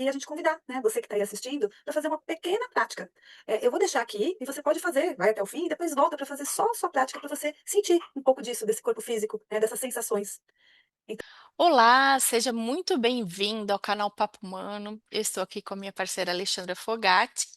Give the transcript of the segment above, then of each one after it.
a gente convidar, né, você que está aí assistindo, para fazer uma pequena prática. Eu vou deixar aqui e você pode fazer, vai até o fim e depois volta para fazer só a sua prática para você sentir um pouco disso, desse corpo físico, né, dessas sensações. Então Olá, seja muito bem-vindo ao canal Papo Humano. Eu estou aqui com a minha parceira Alexandra Fogatti.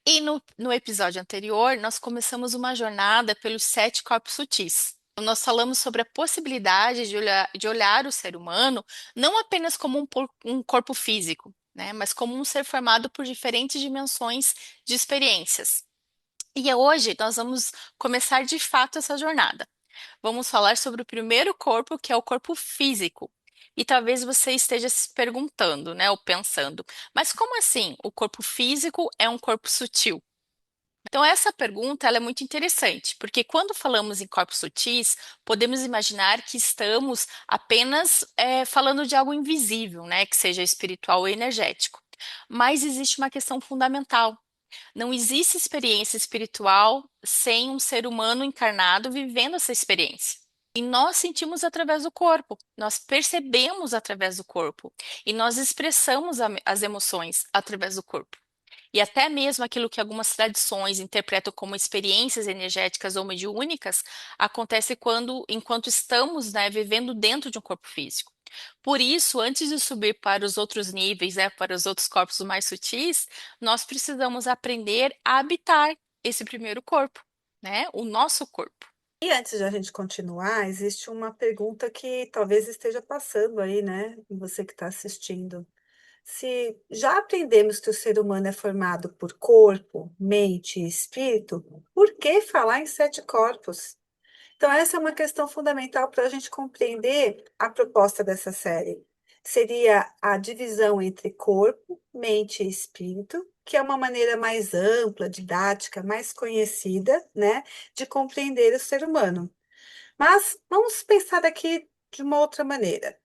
E no episódio anterior, nós começamos uma jornada pelos 7 corpos sutis. Nós falamos sobre a possibilidade de olhar o ser humano não apenas como um corpo físico, né, mas como um ser formado por diferentes dimensões de experiências. E hoje nós vamos começar de fato essa jornada. Vamos falar sobre o primeiro corpo, que é o corpo físico. E talvez você esteja se perguntando, né, ou pensando, mas como assim o corpo físico é um corpo sutil? Então, essa pergunta ela é muito interessante, porque quando falamos em corpos sutis, podemos imaginar que estamos apenas falando de algo invisível, né, que seja espiritual ou energético. Mas existe uma questão fundamental. Não existe experiência espiritual sem um ser humano encarnado vivendo essa experiência. E nós sentimos através do corpo, nós percebemos através do corpo, e nós expressamos as emoções através do corpo. E até mesmo aquilo que algumas tradições interpretam como experiências energéticas ou mediúnicas acontece enquanto estamos, né, vivendo dentro de um corpo físico. Por isso, antes de subir para os outros níveis, né, para os outros corpos mais sutis, nós precisamos aprender a habitar esse primeiro corpo, né, o nosso corpo. e antes de a gente continuar, existe uma pergunta que talvez esteja passando aí, né, em você que está assistindo. Se já aprendemos que o ser humano é formado por corpo, mente e espírito, por que falar em 7 corpos? Então, essa é uma questão fundamental para a gente compreender a proposta dessa série. Seria a divisão entre corpo, mente e espírito, que é uma maneira mais ampla, didática, mais conhecida, né, de compreender o ser humano. Mas vamos pensar aqui de uma outra maneira.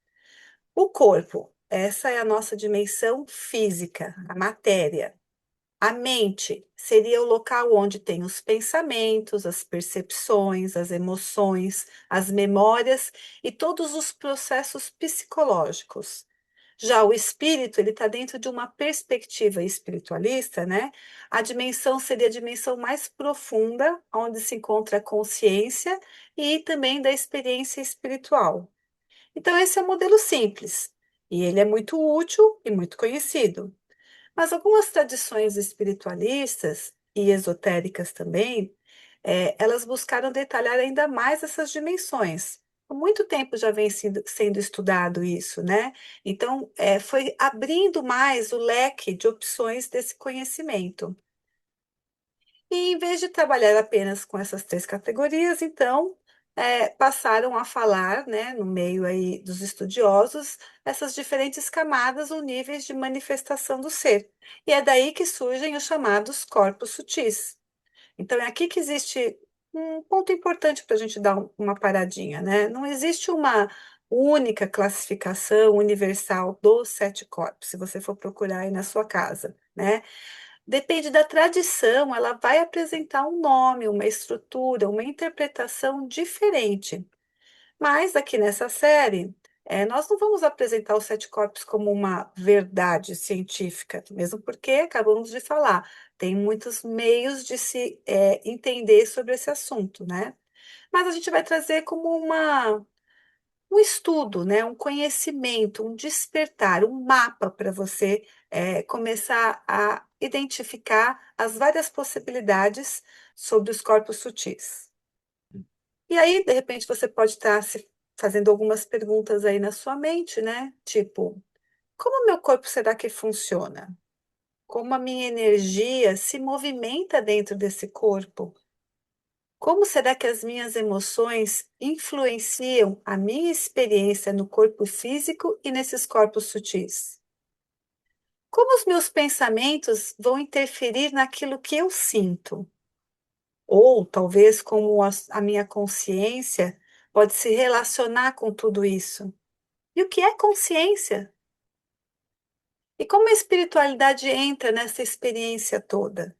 O corpo, essa é a nossa dimensão física, a matéria. A mente seria o local onde tem os pensamentos, as percepções, as emoções, as memórias e todos os processos psicológicos. Já o espírito, ele está dentro de uma perspectiva espiritualista, né? A dimensão seria a dimensão mais profunda, onde se encontra a consciência e também da experiência espiritual. Então, esse é o modelo simples, e ele é muito útil e muito conhecido. Mas algumas tradições espiritualistas e esotéricas também, elas buscaram detalhar ainda mais essas dimensões. Há muito tempo já vem sendo estudado isso, né? Então, foi abrindo mais o leque de opções desse conhecimento. E em vez de trabalhar apenas com essas 3 categorias, então, passaram a falar, né, no meio aí dos estudiosos, essas diferentes camadas ou níveis de manifestação do ser. E é daí que surgem os chamados corpos sutis. Então é aqui que existe um ponto importante para a gente dar uma paradinha, né? Não existe uma única classificação universal dos 7 corpos, se você for procurar aí na sua casa, né? Depende da tradição, ela vai apresentar um nome, uma estrutura, uma interpretação diferente. Mas aqui nessa série, nós não vamos apresentar os 7 corpos como uma verdade científica, mesmo porque acabamos de falar, tem muitos meios de se entender sobre esse assunto, né? Mas a gente vai trazer como um estudo, né, um conhecimento, um despertar, um mapa para você, começar a identificar as várias possibilidades sobre os corpos sutis. E aí, de repente, você pode estar se fazendo algumas perguntas aí na sua mente, né, tipo: "Como o meu corpo será que funciona? Como a minha energia se movimenta dentro desse corpo? Como será que as minhas emoções influenciam a minha experiência no corpo físico e nesses corpos sutis? Como os meus pensamentos vão interferir naquilo que eu sinto? Ou talvez como a minha consciência pode se relacionar com tudo isso? E o que é consciência? E como a espiritualidade entra nessa experiência toda?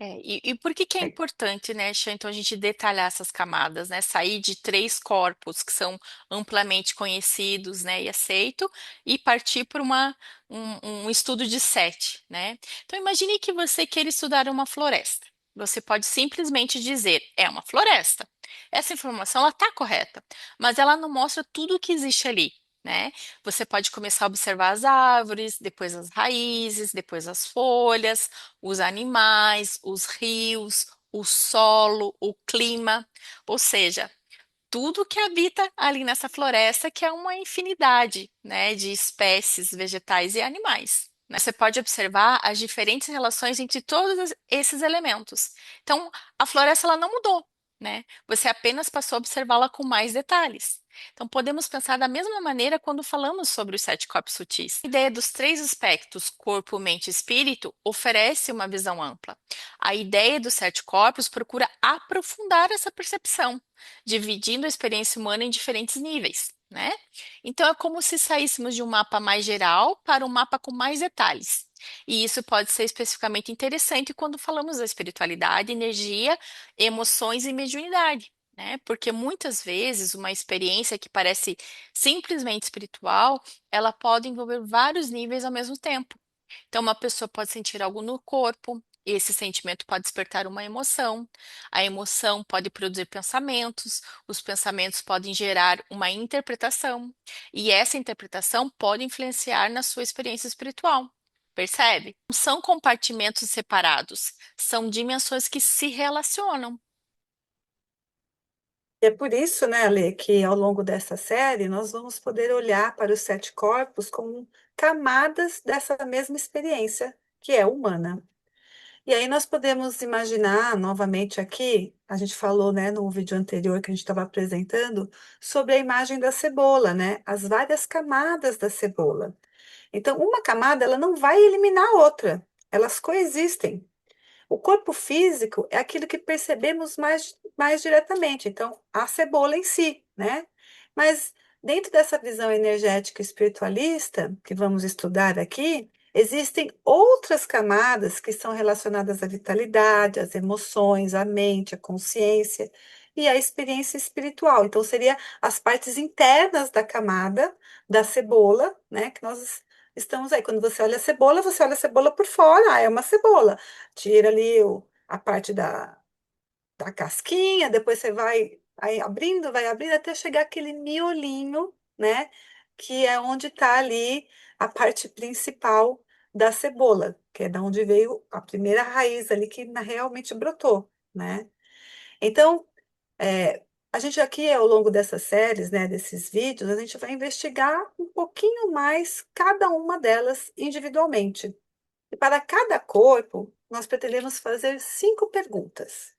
E por que que é É, importante, né, Chan, então a gente detalhar essas camadas, né? Sair de três corpos que são amplamente conhecidos, né, e aceito, e partir para um estudo de sete, né? Então imagine que você queira estudar uma floresta. Você pode simplesmente dizer, é uma floresta. Essa informação ela está correta, mas ela não mostra tudo o que existe ali. Né? Você pode começar a observar as árvores, depois as raízes, depois as folhas, os animais, os rios, o solo, o clima, ou seja, tudo que habita ali nessa floresta, que é uma infinidade, né, de espécies vegetais e animais. Né? Você pode observar as diferentes relações entre todos esses elementos. Então, a floresta ela não mudou, né? Você apenas passou a observá-la com mais detalhes. Então, podemos pensar da mesma maneira quando falamos sobre os sete corpos sutis. A ideia dos três aspectos, corpo, mente e espírito, oferece uma visão ampla. A ideia dos sete corpos procura aprofundar essa percepção dividindo a experiência humana em diferentes níveis, né? Então é como se saíssemos de um mapa mais geral para um mapa com mais detalhes. E isso pode ser especificamente interessante quando falamos da espiritualidade, energia, emoções e mediunidade. Né? Porque muitas vezes uma experiência que parece simplesmente espiritual, ela pode envolver vários níveis ao mesmo tempo. Então, uma pessoa pode sentir algo no corpo, e esse sentimento pode despertar uma emoção. A emoção pode produzir pensamentos, os pensamentos podem gerar uma interpretação, e essa interpretação pode influenciar na sua experiência espiritual. Percebe? Não são compartimentos separados, são dimensões que se relacionam. é por isso, né, Ale, que ao longo dessa série nós vamos poder olhar para os sete corpos como camadas dessa mesma experiência, que é humana. E aí nós podemos imaginar novamente aqui, a gente falou, né, no vídeo anterior que a gente estava apresentando, sobre a imagem da cebola, né, as várias camadas da cebola. Então, uma camada, ela não vai eliminar a outra, elas coexistem. O corpo físico é aquilo que percebemos mais diretamente, então, a cebola em si, né? Mas dentro dessa visão energética espiritualista, que vamos estudar aqui, existem outras camadas que são relacionadas à vitalidade, às emoções, à mente, à consciência e à experiência espiritual. Então, seria as partes internas da camada da cebola, né? Que nós estamos aí. Quando você olha a cebola por fora, ah, é uma cebola. Tira ali a parte da casquinha, depois você vai abrindo até chegar aquele miolinho, né? Que é onde está ali a parte principal da cebola, que é da onde veio a primeira raiz ali que realmente brotou, né? Então, a gente aqui, ao longo dessas séries, né, desses vídeos, a gente vai investigar um pouquinho mais cada uma delas individualmente. E para cada corpo, nós pretendemos fazer 5 perguntas.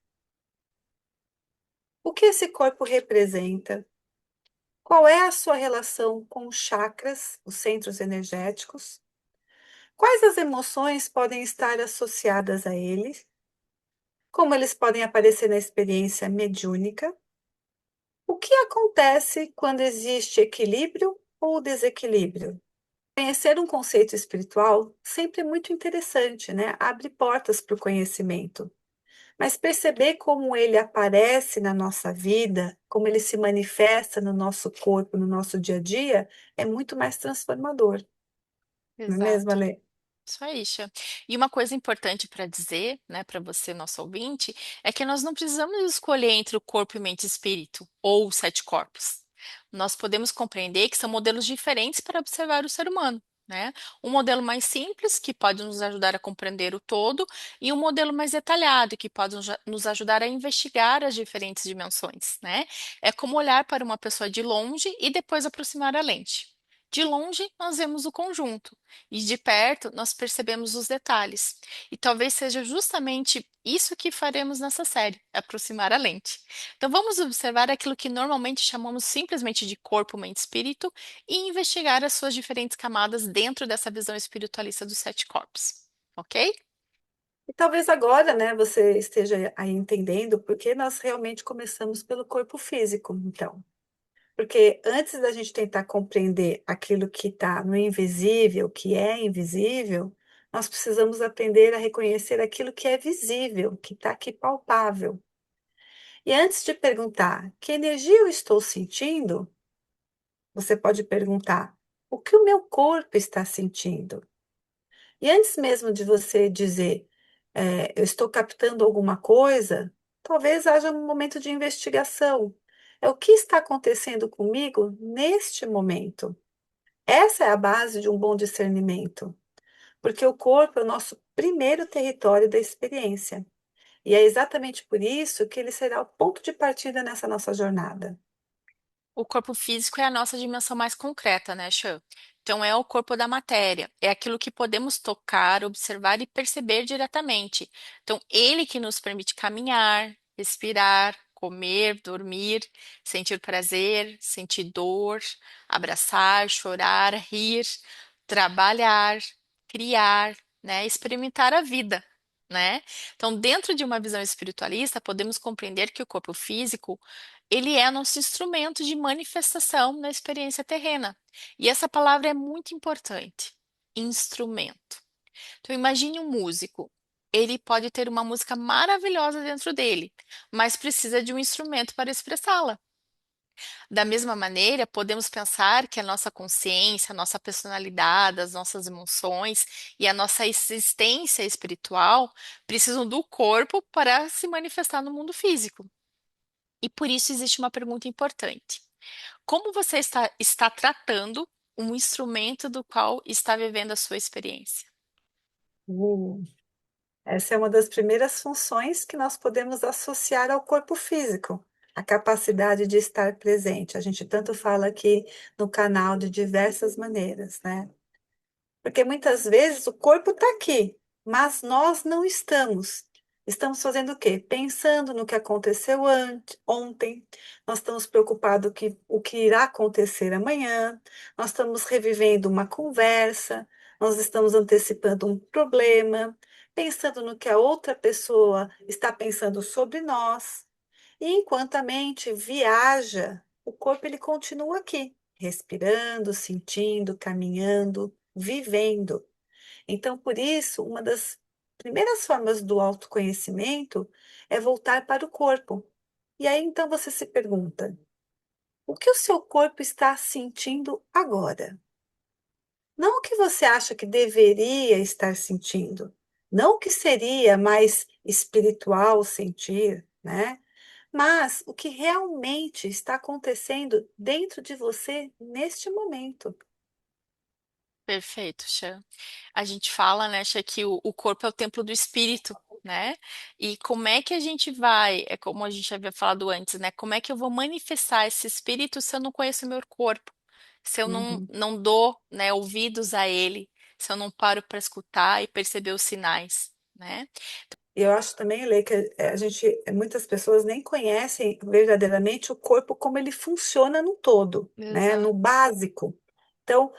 O que esse corpo representa? Qual é a sua relação com os chakras, os centros energéticos? Quais as emoções podem estar associadas a eles? Como eles podem aparecer na experiência mediúnica? O que acontece quando existe equilíbrio ou desequilíbrio? Conhecer um conceito espiritual sempre é muito interessante, né? Abre portas para o conhecimento. Mas perceber como ele aparece na nossa vida, como ele se manifesta no nosso corpo, no nosso dia a dia, é muito mais transformador, não é mesmo, Exato. Ale? Isso aí, Xia. E uma coisa importante para dizer, né, para você, nosso ouvinte, é que nós não precisamos escolher entre o corpo e mente e espírito, ou os sete corpos. Nós podemos compreender que são modelos diferentes para observar o ser humano, né? Um modelo mais simples, que pode nos ajudar a compreender o todo, e um modelo mais detalhado, que pode nos ajudar a investigar as diferentes dimensões, né? É como olhar para uma pessoa de longe e depois aproximar a lente. De longe, nós vemos o conjunto. E de perto, nós percebemos os detalhes. E talvez seja justamente isso que faremos nessa série, aproximar a lente. Então vamos observar aquilo que normalmente chamamos simplesmente de corpo, mente e espírito e investigar as suas diferentes camadas dentro dessa visão espiritualista dos sete corpos. Ok? E talvez agora, né, você esteja aí entendendo porque nós realmente começamos pelo corpo físico, então. Porque antes da gente tentar compreender aquilo que está no invisível, que é invisível, nós precisamos aprender a reconhecer aquilo que é visível, que está aqui palpável. E antes de perguntar que energia eu estou sentindo, você pode perguntar o que o meu corpo está sentindo. E antes mesmo de você dizer, eu estou captando alguma coisa, talvez haja um momento de investigação. É o que está acontecendo comigo neste momento. Essa é a base de um bom discernimento, porque o corpo é o nosso primeiro território da experiência. E é exatamente por isso que ele será o ponto de partida nessa nossa jornada. O corpo físico é a nossa dimensão mais concreta, né, Chan? Então, é o corpo da matéria, é aquilo que podemos tocar, observar e perceber diretamente. Então, ele que nos permite caminhar, respirar, comer, dormir, sentir prazer, sentir dor, abraçar, chorar, rir, trabalhar, criar, né, experimentar a vida. Né? Então, dentro de uma visão espiritualista, podemos compreender que o corpo físico ele é nosso instrumento de manifestação na experiência terrena. E essa palavra é muito importante. Instrumento. Então imagine um músico. Ele pode ter uma música maravilhosa dentro dele, mas precisa de um instrumento para expressá-la. Da mesma maneira, podemos pensar que a nossa consciência, a nossa personalidade, as nossas emoções e a nossa existência espiritual precisam do corpo para se manifestar no mundo físico. E por isso existe uma pergunta importante. Como você está tratando um instrumento do qual está vivendo a sua experiência? Uh, Essa é uma das primeiras funções que nós podemos associar ao corpo físico, a capacidade de estar presente. A gente tanto fala aqui no canal de diversas maneiras, né? Porque muitas vezes o corpo está aqui, mas nós não estamos. Estamos fazendo o quê? Pensando no que aconteceu ontem, nós estamos preocupados que o que irá acontecer amanhã, nós estamos revivendo uma conversa, nós estamos antecipando um problema, pensando no que a outra pessoa está pensando sobre nós. E enquanto a mente viaja, o corpo ele continua aqui, respirando, sentindo, caminhando, vivendo. Então, por isso, uma das primeiras formas do autoconhecimento é voltar para o corpo. E aí, então, você se pergunta: o que o seu corpo está sentindo agora? Não o que você acha que deveria estar sentindo, não o que seria mais espiritual sentir, né? Mas o que realmente está acontecendo dentro de você neste momento. Perfeito, Xan. A gente fala, né, Xan, que o corpo é o templo do espírito, né? E como é que a gente vai, é como a gente havia falado antes, né? Como é que eu vou manifestar esse espírito se eu não conheço o meu corpo? Se eu Uhum. não dou, né, ouvidos a ele, se eu não paro para escutar e perceber os sinais, né? E eu acho também, Lê, que muitas pessoas nem conhecem verdadeiramente o corpo como ele funciona no todo, né? No Exato. básico. Então,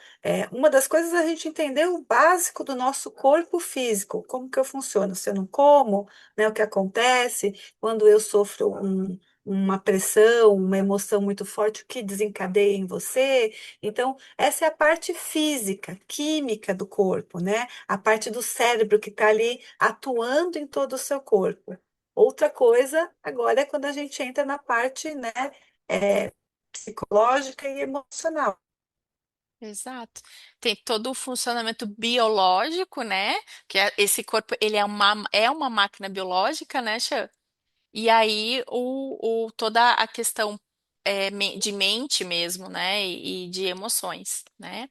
uma das coisas é a gente entender o básico do nosso corpo físico, como que eu funciono, se eu não como, né? O que acontece quando eu sofro uma pressão, uma emoção muito forte, o que desencadeia em você. Então, essa é a parte física, química do corpo, né? A parte do cérebro que está ali atuando em todo o seu corpo. Outra coisa agora é quando a gente entra na parte, né, psicológica e emocional. Exato. Tem todo o funcionamento biológico, né? Esse corpo, ele é uma máquina biológica, né, Xan? E aí toda a questão de mente mesmo, né? E de emoções, né?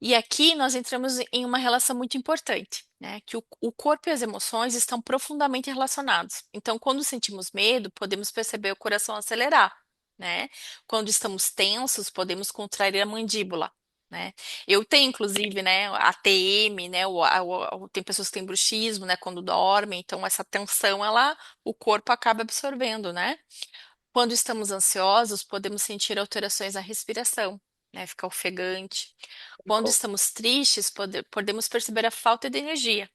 E aqui nós entramos em uma relação muito importante, né? Que o corpo e as emoções estão profundamente relacionados. Então, quando sentimos medo, podemos perceber o coração acelerar, né? Quando estamos tensos, podemos contrair a mandíbula, né? Eu tenho, inclusive, né, a TM, né? Tem pessoas que têm bruxismo, né? Quando dormem, então essa tensão, o corpo acaba absorvendo, né? Quando estamos ansiosos, podemos sentir alterações na respiração, né? Ficar ofegante. Quando estamos tristes, podemos perceber a falta de energia.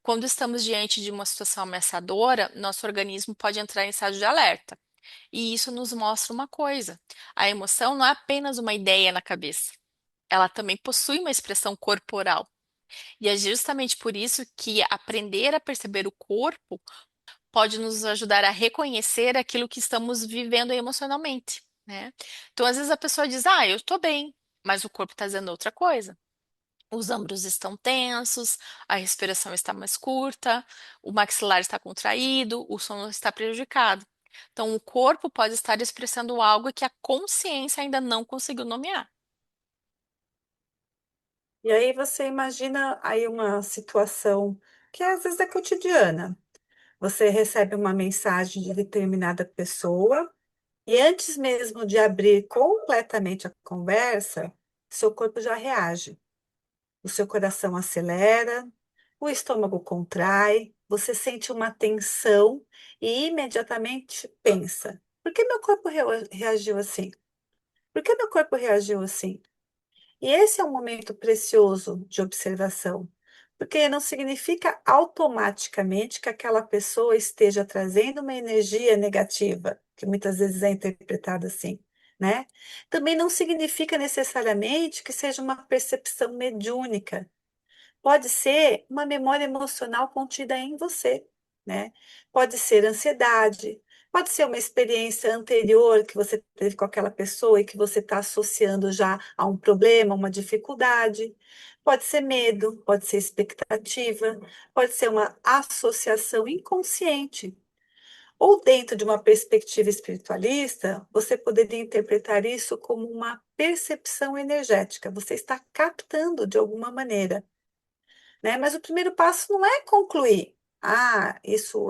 Quando estamos diante de uma situação ameaçadora, nosso organismo pode entrar em estado de alerta. E isso nos mostra uma coisa: a emoção não é apenas uma ideia na cabeça, ela também possui uma expressão corporal. E é justamente por isso que aprender a perceber o corpo pode nos ajudar a reconhecer aquilo que estamos vivendo emocionalmente, né? Então, às vezes a pessoa diz, ah, eu estou bem, mas o corpo está dizendo outra coisa. Os ombros estão tensos, a respiração está mais curta, o maxilar está contraído, o sono está prejudicado. Então, o corpo pode estar expressando algo que a consciência ainda não conseguiu nomear. E aí você imagina aí uma situação que às vezes é cotidiana. Você recebe uma mensagem de determinada pessoa e antes mesmo de abrir completamente a conversa, seu corpo já reage. O seu coração acelera, o estômago contrai, você sente uma tensão e imediatamente pensa: por que meu corpo reagiu assim? Por que meu corpo reagiu assim? E esse é um momento precioso de observação, porque não significa automaticamente que aquela pessoa esteja trazendo uma energia negativa, que muitas vezes é interpretada assim, né? Também não significa necessariamente que seja uma percepção mediúnica. Pode ser uma memória emocional contida em você, né? Pode ser ansiedade, pode ser uma experiência anterior que você teve com aquela pessoa e que você está associando já a um problema, uma dificuldade. Pode ser medo, pode ser expectativa, pode ser uma associação inconsciente. Ou dentro de uma perspectiva espiritualista, você poderia interpretar isso como uma percepção energética. Você está captando de alguma maneira, né? Mas o primeiro passo não é concluir. Ah, isso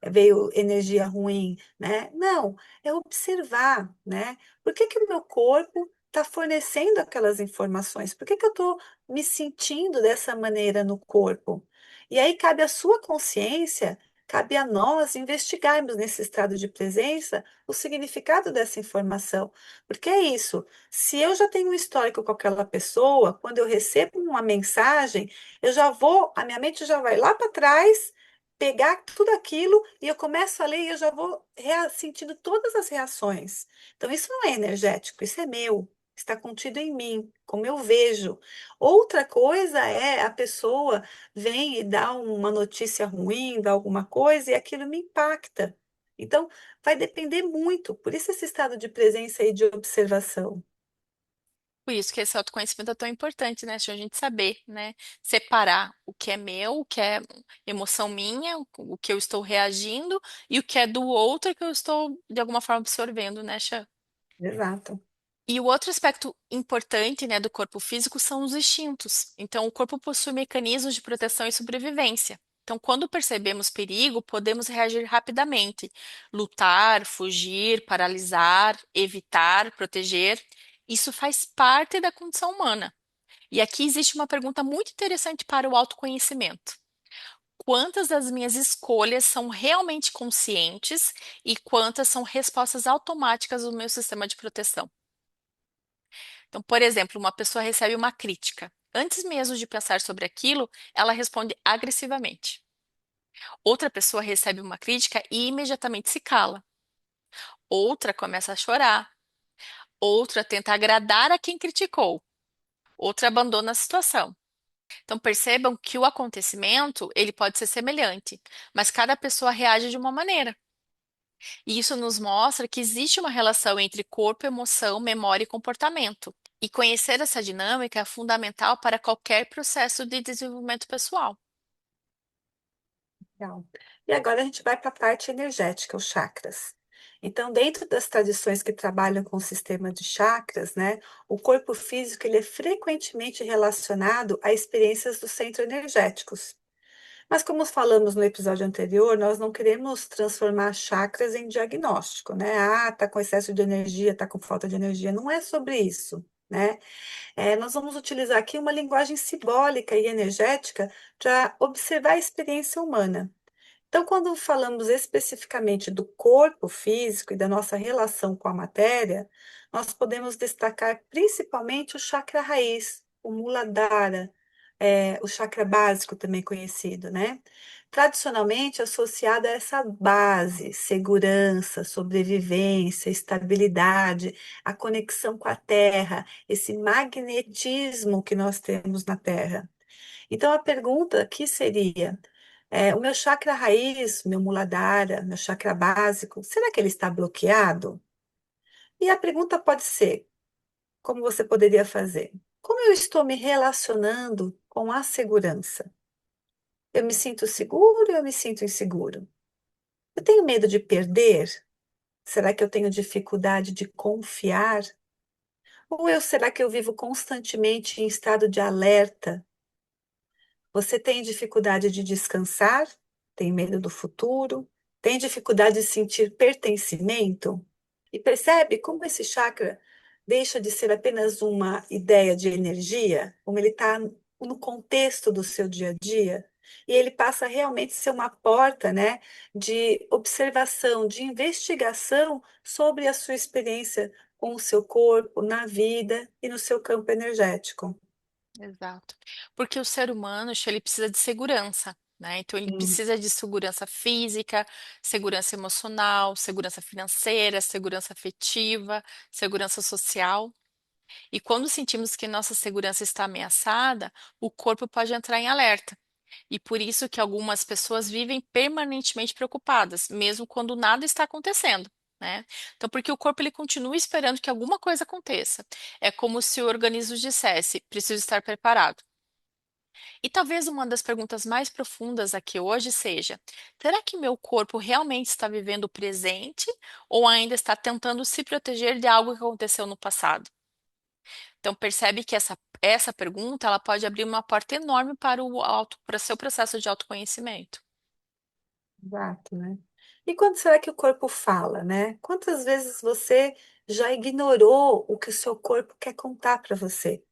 veio energia ruim, né? Não, é observar, né? Por que que o meu corpo está fornecendo aquelas informações? Por que que eu estou me sentindo dessa maneira no corpo? E aí cabe à sua consciência, cabe a nós investigarmos nesse estado de presença o significado dessa informação. Porque é isso. Se eu já tenho um histórico com aquela pessoa, quando eu recebo uma mensagem, eu já vou, a minha mente já vai lá para trás, pegar tudo aquilo e eu começo a ler e eu já vou sentindo todas as reações. Então, isso não é energético, isso é meu, está contido em mim, como eu vejo. Outra coisa é a pessoa vem e dá uma notícia ruim, dá alguma coisa e aquilo me impacta. Então, vai depender muito, por isso esse estado de presença e de observação. Por isso que esse autoconhecimento é tão importante, né? De a gente saber, né? Separar o que é meu, o que é emoção minha, o que eu estou reagindo e o que é do outro que eu estou, de alguma forma, absorvendo, né, Chan? Exato. E o outro aspecto importante, né, do corpo físico são os instintos. Então, o corpo possui mecanismos de proteção e sobrevivência. Então, quando percebemos perigo, podemos reagir rapidamente, lutar, fugir, paralisar, evitar, proteger. Isso faz parte da condição humana. E aqui existe uma pergunta muito interessante para o autoconhecimento. Quantas das minhas escolhas são realmente conscientes e quantas são respostas automáticas do meu sistema de proteção? Então, por exemplo, uma pessoa recebe uma crítica. Antes mesmo de pensar sobre aquilo, ela responde agressivamente. Outra pessoa recebe uma crítica e imediatamente se cala. Outra começa a chorar. Outra tenta agradar a quem criticou. Outra abandona a situação. Então percebam que o acontecimento, ele pode ser semelhante, mas cada pessoa reage de uma maneira. E isso nos mostra que existe uma relação entre corpo, emoção, memória e comportamento. E conhecer essa dinâmica é fundamental para qualquer processo de desenvolvimento pessoal. Legal. E agora a gente vai para a parte energética, os chakras. Então, dentro das tradições que trabalham com o sistema de chakras, né, o corpo físico ele é frequentemente relacionado a experiências dos centros energéticos. Mas como falamos no episódio anterior, nós não queremos transformar chakras em diagnóstico, né? Ah, tá com excesso de energia, tá com falta de energia. Não é sobre isso, né? Nós vamos utilizar aqui uma linguagem simbólica e energética para observar a experiência humana. Então, quando falamos especificamente do corpo físico e da nossa relação com a matéria, nós podemos destacar principalmente o chakra raiz, o Muladhara, o chakra básico também conhecido, né? Tradicionalmente associado a essa base, segurança, sobrevivência, estabilidade, a conexão com a terra, esse magnetismo que nós temos na terra. Então, a pergunta aqui seria: o meu chakra raiz, meu muladhara, meu chakra básico, será que ele está bloqueado? E a pergunta pode ser: como você poderia fazer? Como eu estou me relacionando com a segurança? Eu me sinto seguro ou eu me sinto inseguro? Eu tenho medo de perder? Será que eu tenho dificuldade de confiar? Ou será que eu vivo constantemente em estado de alerta? Você tem dificuldade de descansar? Tem medo do futuro? Tem dificuldade de sentir pertencimento? E percebe como esse chakra deixa de ser apenas uma ideia de energia, como ele está no contexto do seu dia a dia, e ele passa a realmente ser uma porta, né, de observação, de investigação sobre a sua experiência com o seu corpo, na vida e no seu campo energético. Exato. Porque o ser humano, ele precisa de segurança, né? Então, ele Hum, precisa de segurança física, segurança emocional, segurança financeira, segurança afetiva, segurança social. E quando sentimos que nossa segurança está ameaçada, o corpo pode entrar em alerta. E por isso que algumas pessoas vivem permanentemente preocupadas, mesmo quando nada está acontecendo, né? Então, porque o corpo ele continua esperando que alguma coisa aconteça. É como se o organismo dissesse: preciso estar preparado. E talvez uma das perguntas mais profundas aqui hoje seja: será que meu corpo realmente está vivendo o presente ou ainda está tentando se proteger de algo que aconteceu no passado? Então percebe que essa pergunta ela pode abrir uma porta enorme para o seu processo de autoconhecimento. exato, né? E quando será que o corpo fala, né? Quantas vezes você já ignorou o que o seu corpo quer contar para você?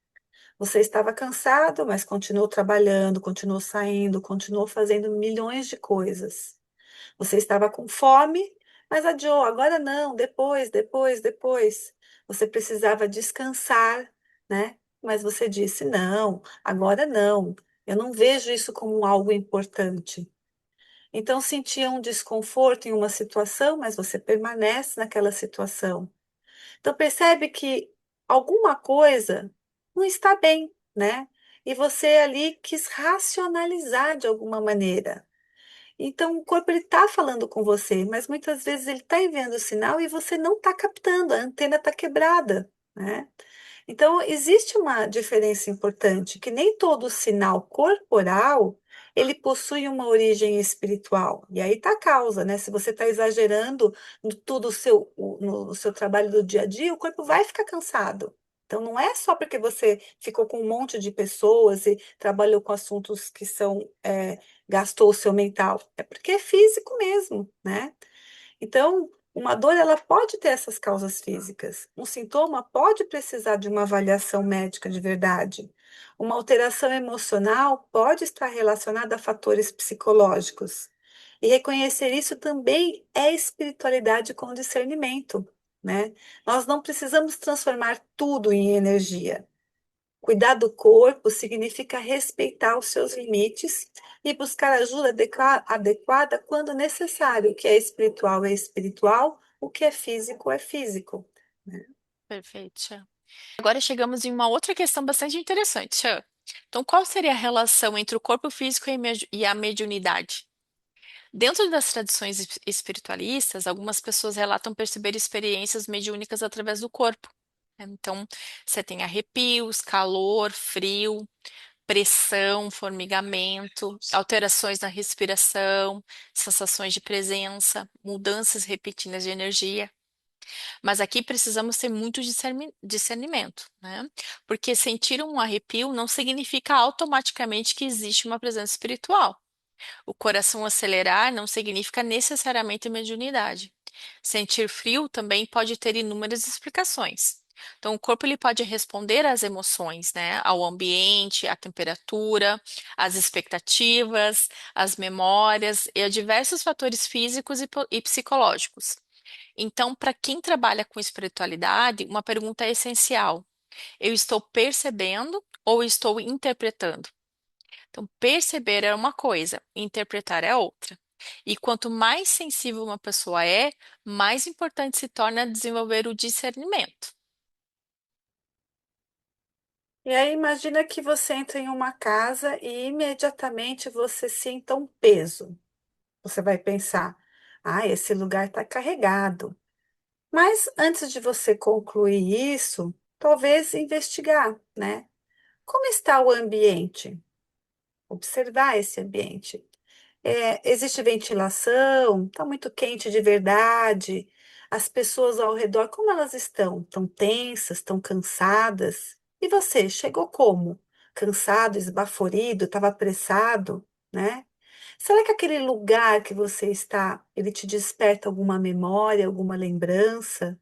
Você estava cansado, mas continuou trabalhando, continuou saindo, continuou fazendo milhões de coisas. Você estava com fome, mas adiou, agora não, depois, depois, depois. Você precisava descansar, né? Mas você disse: não, agora não. Eu não vejo isso como algo importante. Então sentia um desconforto em uma situação, mas você permanece naquela situação. Então percebe que alguma coisa não está bem, né? E você ali quis racionalizar de alguma maneira. Então o corpo ele está falando com você, mas muitas vezes ele está enviando sinal e você não está captando, a antena está quebrada, né? Então, existe uma diferença importante, que nem todo sinal corporal, ele possui uma origem espiritual. E aí está a causa, né? Se você está exagerando no tudo no seu trabalho do dia a dia, o corpo vai ficar cansado. Então, não é só porque você ficou com um monte de pessoas e trabalhou com assuntos que gastou o seu mental. É porque é físico mesmo, né? Então, uma dor ela pode ter essas causas físicas. Um sintoma pode precisar de uma avaliação médica de verdade. Uma alteração emocional pode estar relacionada a fatores psicológicos. E reconhecer isso também é espiritualidade com discernimento, né? Nós não precisamos transformar tudo em energia. Cuidar do corpo significa respeitar os seus limites e buscar ajuda adequada quando necessário. O que é espiritual, o que é físico, né? Perfeito, Chan. Agora chegamos em uma outra questão bastante interessante, Chan. Então, qual seria a relação entre o corpo físico e a mediunidade? Dentro das tradições espiritualistas, algumas pessoas relatam perceber experiências mediúnicas através do corpo. Então, você tem arrepios, calor, frio, pressão, formigamento, alterações na respiração, sensações de presença, mudanças repentinas de energia. Mas aqui precisamos ter muito discernimento, né? Porque sentir um arrepio não significa automaticamente que existe uma presença espiritual. O coração acelerar não significa necessariamente mediunidade. Sentir frio também pode ter inúmeras explicações. Então, o corpo ele pode responder às emoções, né? Ao ambiente, à temperatura, às expectativas, às memórias e a diversos fatores físicos e psicológicos. Então, para quem trabalha com espiritualidade, uma pergunta é essencial: eu estou percebendo ou estou interpretando? Então, perceber é uma coisa, interpretar é outra. E quanto mais sensível uma pessoa é, mais importante se torna desenvolver o discernimento. E aí imagina que você entra em uma casa e imediatamente você sinta um peso. Você vai pensar, ah, esse lugar está carregado. Mas antes de você concluir isso, talvez investigar, né? Como está o ambiente? Observar esse ambiente. Existe ventilação? Está muito quente de verdade? As pessoas ao redor, como elas estão? Estão tensas? Estão cansadas? E você, chegou como? Cansado, esbaforido, estava apressado, né? Será que aquele lugar que você está, ele te desperta alguma memória, alguma lembrança?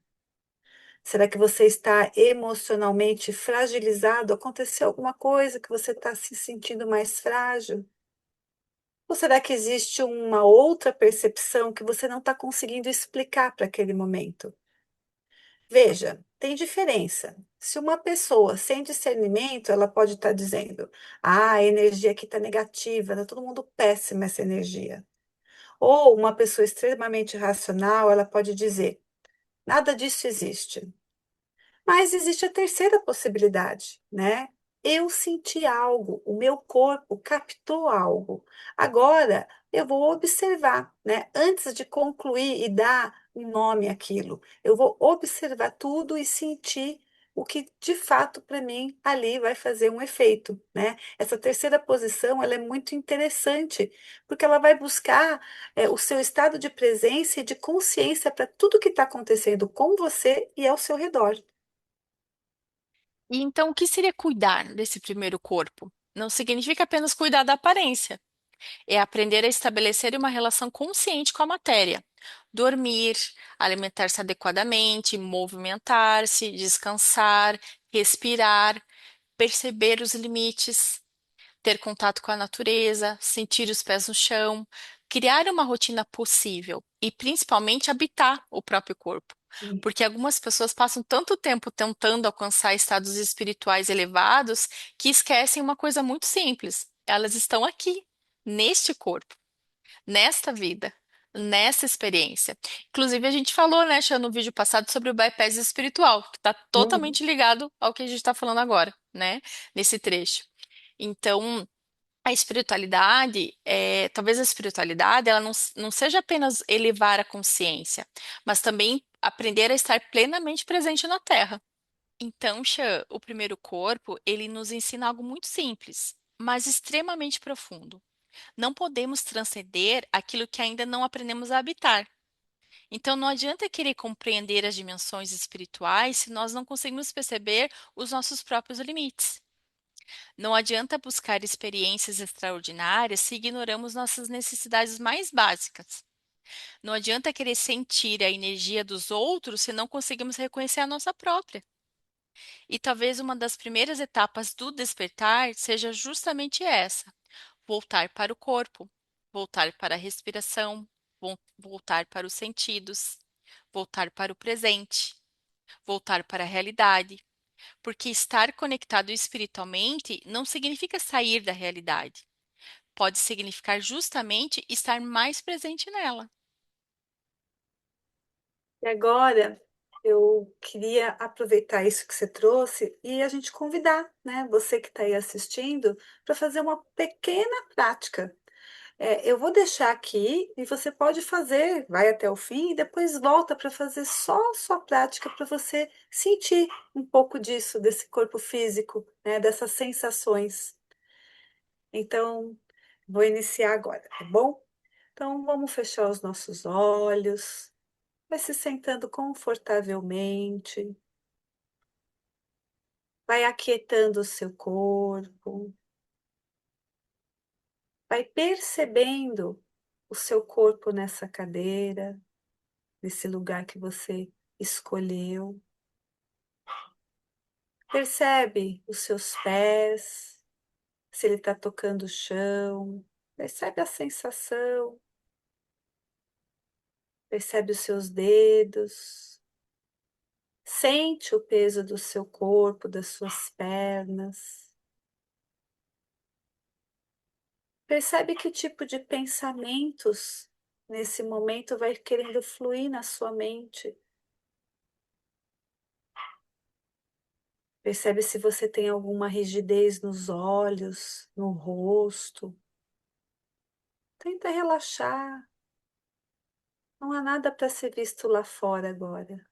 Será que você está emocionalmente fragilizado? Aconteceu alguma coisa que você está se sentindo mais frágil? Ou será que existe uma outra percepção que você não está conseguindo explicar para aquele momento? Veja, tem diferença. Se uma pessoa sem discernimento, ela pode estar dizendo: ah, a energia aqui está negativa, está todo mundo péssima essa energia. Ou uma pessoa extremamente racional, ela pode dizer: nada disso existe. Mas existe a terceira possibilidade, né? Eu senti algo, o meu corpo captou algo. Agora eu vou observar, né? Antes de concluir e dar um nome àquilo, eu vou observar tudo e sentir o que de fato para mim ali vai fazer um efeito, né? Essa terceira posição, ela é muito interessante, porque ela vai buscar o seu estado de presença e de consciência para tudo que está acontecendo com você e ao seu redor. E então, o que seria cuidar desse primeiro corpo? Não significa apenas cuidar da aparência, é aprender a estabelecer uma relação consciente com a matéria. Dormir, alimentar-se adequadamente, movimentar-se, descansar, respirar, perceber os limites, ter contato com a natureza, sentir os pés no chão, criar uma rotina possível e principalmente habitar o próprio corpo. Porque algumas pessoas passam tanto tempo tentando alcançar estados espirituais elevados que esquecem uma coisa muito simples. Elas estão aqui, neste corpo, nesta vida, nessa experiência. Inclusive, a gente falou, né, Xan, no vídeo passado sobre o bypass espiritual, que está Uhum. totalmente ligado ao que a gente está falando agora, né, nesse trecho. Então, a espiritualidade, talvez a espiritualidade, ela não seja apenas elevar a consciência, mas também aprender a estar plenamente presente na Terra. Então, Xan, o primeiro corpo, ele nos ensina algo muito simples, mas extremamente profundo. Não podemos transcender aquilo que ainda não aprendemos a habitar. Então, não adianta querer compreender as dimensões espirituais se nós não conseguimos perceber os nossos próprios limites. Não adianta buscar experiências extraordinárias se ignoramos nossas necessidades mais básicas. Não adianta querer sentir a energia dos outros se não conseguimos reconhecer a nossa própria. E talvez uma das primeiras etapas do despertar seja justamente essa: voltar para o corpo, voltar para a respiração, voltar para os sentidos, voltar para o presente, voltar para a realidade. Porque estar conectado espiritualmente não significa sair da realidade. Pode significar justamente estar mais presente nela. E agora eu queria aproveitar isso que você trouxe e a gente convidar, né, você que está aí assistindo, para fazer uma pequena prática. Eu vou deixar aqui e você pode fazer, vai até o fim e depois volta para fazer só a sua prática para você sentir um pouco disso, desse corpo físico, né, dessas sensações. Então, vou iniciar agora, tá bom? Então, vamos fechar os nossos olhos. Vai se sentando confortavelmente, vai aquietando o seu corpo, vai percebendo o seu corpo nessa cadeira, nesse lugar que você escolheu. Percebe os seus pés, se ele está tocando o chão, percebe a sensação, percebe os seus dedos, sente o peso do seu corpo, das suas pernas. Percebe que tipo de pensamentos nesse momento vai querendo fluir na sua mente. Percebe se você tem alguma rigidez nos olhos, no rosto. Tenta relaxar. Não há nada para ser visto lá fora agora.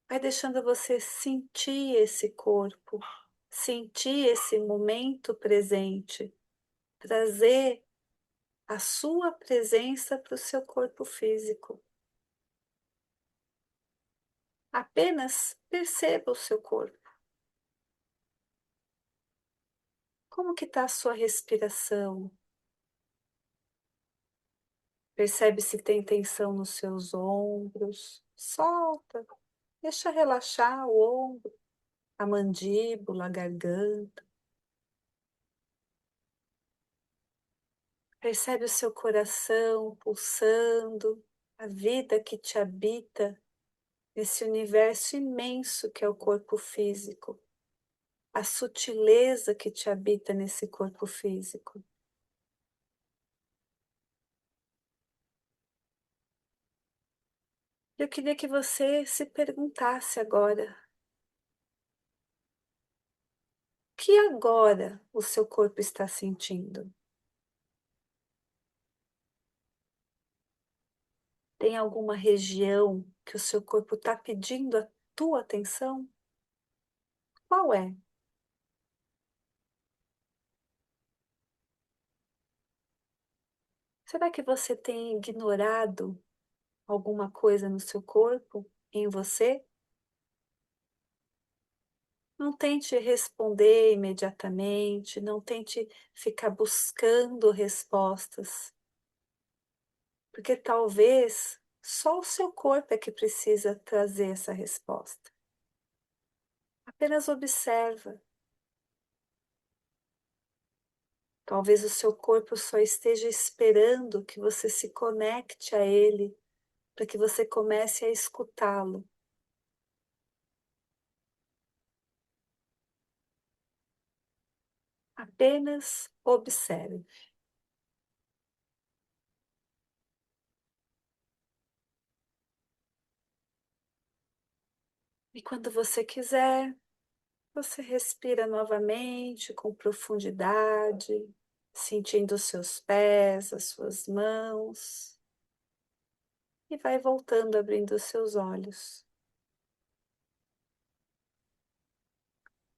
Vai deixando você sentir esse corpo, sentir esse momento presente, trazer a sua presença para o seu corpo físico. Apenas perceba o seu corpo. Como que está a sua respiração? Percebe se tem tensão nos seus ombros. Solta, deixa relaxar o ombro, a mandíbula, a garganta. Percebe o seu coração pulsando, a vida que te habita nesse universo imenso que é o corpo físico, a sutileza que te habita nesse corpo físico. Eu queria que você se perguntasse agora: o que agora o seu corpo está sentindo? Tem alguma região que o seu corpo está pedindo a tua atenção? Qual é? Será que você tem ignorado alguma coisa no seu corpo, em você? Não tente responder imediatamente, não tente ficar buscando respostas, porque talvez só o seu corpo é que precisa trazer essa resposta. Apenas observa. Talvez o seu corpo só esteja esperando que você se conecte a ele, para que você comece a escutá-lo. Apenas observe. E quando você quiser, você respira novamente com profundidade, sentindo os seus pés, as suas mãos, e vai voltando abrindo os seus olhos.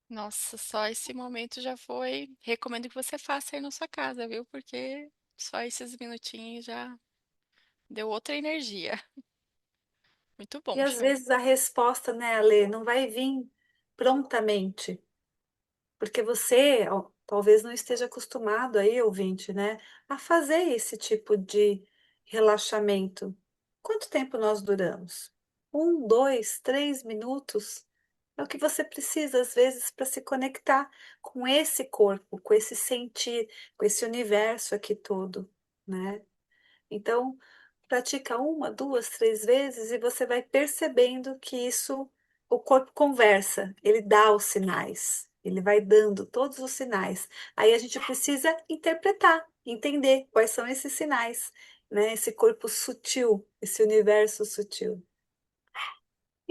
Nossa, só esse momento já foi. Recomendo que você faça aí na sua casa, viu? Porque só esses minutinhos já deu outra energia. Muito E bom, às Shirley. vezes a resposta, né, Ale, não vai vir prontamente. Porque você, ó, talvez não esteja acostumado aí, ouvinte, né, a fazer esse tipo de relaxamento. Quanto tempo nós duramos? 1, 2, 3 minutos? É o que você precisa, às vezes, para se conectar com esse corpo, com esse sentir, com esse universo aqui todo, né? Então, pratica 1, 2, 3 vezes e você vai percebendo que isso, o corpo conversa, ele dá os sinais, ele vai dando todos os sinais. Aí a gente precisa interpretar, entender quais são esses sinais, né? Esse corpo sutil, esse universo sutil.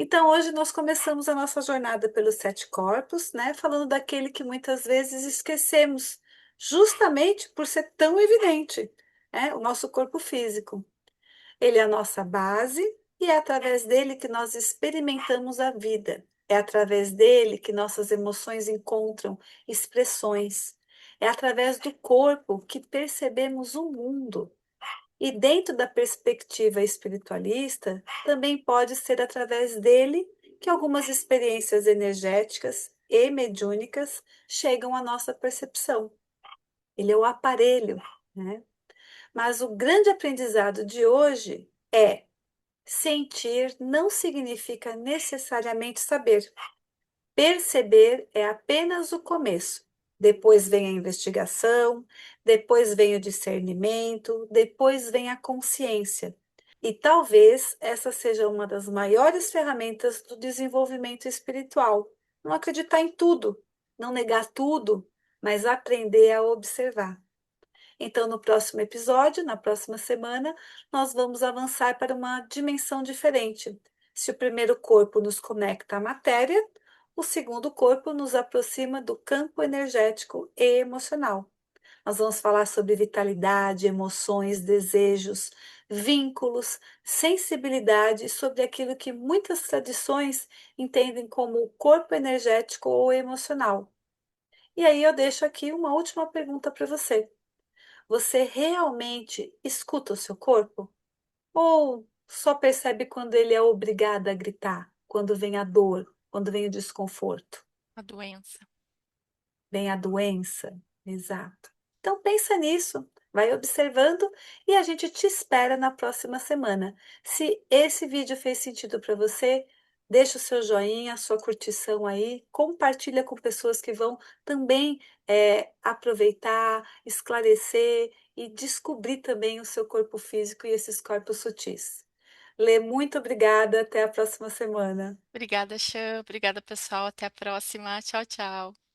Então, hoje nós começamos a nossa jornada pelos 7 corpos, né? Falando daquele que muitas vezes esquecemos, justamente por ser tão evidente, né? O nosso corpo físico. Ele é a nossa base e é através dele que nós experimentamos a vida. É através dele que nossas emoções encontram expressões. É através do corpo que percebemos o mundo. E dentro da perspectiva espiritualista, também pode ser através dele que algumas experiências energéticas e mediúnicas chegam à nossa percepção. Ele é o aparelho, né? Mas o grande aprendizado de hoje é: sentir não significa necessariamente saber. Perceber é apenas o começo. Depois vem a investigação, depois vem o discernimento, depois vem a consciência. E talvez essa seja uma das maiores ferramentas do desenvolvimento espiritual. Não acreditar em tudo, não negar tudo, mas aprender a observar. Então, no próximo episódio, na próxima semana, nós vamos avançar para uma dimensão diferente. Se o primeiro corpo nos conecta à matéria, O segundo corpo nos aproxima do campo energético e emocional. Nós vamos falar sobre vitalidade, emoções, desejos, vínculos, sensibilidade e sobre aquilo que muitas tradições entendem como o corpo energético ou emocional. E aí eu deixo aqui uma última pergunta para você. Você realmente escuta o seu corpo? Ou só percebe quando ele é obrigado a gritar, quando vem a dor, quando vem o desconforto? A doença. Vem a doença, exato. Então pensa nisso, vai observando e a gente te espera na próxima semana. Se esse vídeo fez sentido para você, deixa o seu joinha, a sua curtição aí, compartilha com pessoas que vão também aproveitar, esclarecer e descobrir também o seu corpo físico e esses corpos sutis. Lê, muito obrigada, até a próxima semana. Obrigada, Chan. Obrigada, pessoal. Até a próxima. Tchau, tchau.